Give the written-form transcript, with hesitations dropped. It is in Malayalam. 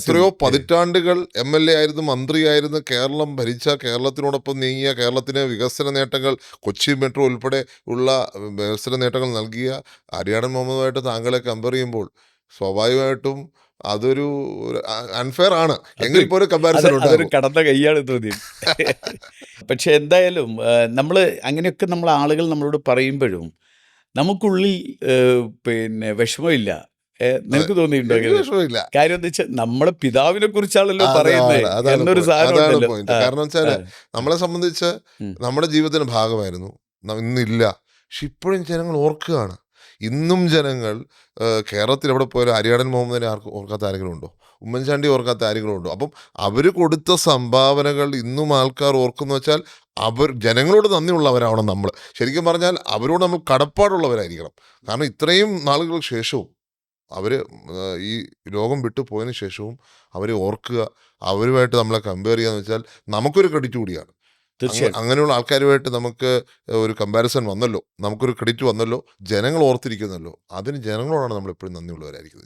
എത്രയോ പതിറ്റാണ്ടുകൾ MLA ആയിരുന്നു, മന്ത്രിയായിരുന്നു, കേരളം ഭരിച്ച, കേരളത്തിനോടൊപ്പം നീങ്ങിയ, കേരളത്തിന് വികസന നേട്ടങ്ങൾ, കൊച്ചി മെട്രോ ഉൾപ്പെടെ ഉള്ള വികസന നേട്ടങ്ങൾ നൽകിയ ആര്യാടൻ മുഹമ്മദുമായിട്ട് താങ്കളെ കമ്പയർ ചെയ്യുമ്പോൾ സ്വാഭാവികമായിട്ടും അതൊരു അൺഫെയർ ആണ്. എങ്കിൽ പോലും കമ്പാരിസൺ അതൊരു ഉണ്ടാകും. കടന്ന കൈയാണ് തോന്നി. പക്ഷെ എന്തായാലും നമ്മൾ അങ്ങനെയൊക്കെ നമ്മൾ ആളുകൾ നമ്മളോട് പറയുമ്പോഴും നമുക്കുള്ളിൽ പിന്നെ വിഷമമില്ല. നിനക്ക് തോന്നിയിട്ടുണ്ടോ എനിക്ക് അങ്ങനെ? വിഷമമില്ല. കാര്യം എന്താ വെച്ചാൽ നമ്മളെ പിതാവിനെ കുറിച്ചാണല്ലോ അതാണ് പറയുന്നത് അതാണ് എന്നൊരു സാധനം അതാണ് ഉണ്ടല്ലോ. പോയിന്റ്. കാരണം വെച്ചാൽ നമ്മളെ സംബന്ധിച്ച് ഉം. നമ്മുടെ ജീവിതത്തിന്റെ ഭാഗമായിരുന്നു, ഇന്നില്ല. പക്ഷെ ഇപ്പോഴും ജനങ്ങൾ ഓർക്കുകയാണ്. ഇന്നും ജനങ്ങൾ കേരളത്തിൽ എവിടെ പോയാലും ആര്യാടൻ മുഹമ്മദിനെ ഓർക്കാത്ത ആരെങ്കിലും ഉണ്ടോ? ഉമ്മൻചാണ്ടി ഓർക്കാത്ത ആരെങ്കിലും ഉണ്ടോ? അപ്പം അവർ കൊടുത്ത സംഭാവനകൾ ഇന്നും ആൾക്കാർ ഓർക്കുന്നു വെച്ചാൽ ജനങ്ങളോട് നന്ദിയുള്ളവരാവണം നമ്മൾ. ശരിക്കും പറഞ്ഞാൽ അവരോട് നമ്മൾ കടപ്പാടുള്ളവരായിരിക്കണം. കാരണം ഇത്രയും നാളുകൾക്ക് ശേഷവും അവർ ഈ ലോകം വിട്ടു പോയതിനു ശേഷവും അവരെ ഓർക്കുക, അവരുമായിട്ട് നമ്മളെ കമ്പയർ ചെയ്യാന്ന് വെച്ചാൽ നമുക്കൊരു ക്രെഡിറ്റ് കൂടിയാണ്. തീർച്ചയായിട്ടും. അങ്ങനെയുള്ള ആൾക്കാരുമായിട്ട് നമുക്ക് ഒരു കമ്പാരിസൺ വന്നല്ലോ, നമുക്കൊരു ക്രെഡിറ്റ് വന്നല്ലോ, ജനങ്ങൾ ഓർത്തിരിക്കുന്നല്ലോ. അതിന് ജനങ്ങളോടാണ് നമ്മൾ എപ്പോഴും നന്ദിയുള്ളവരായിരിക്കുന്നത്.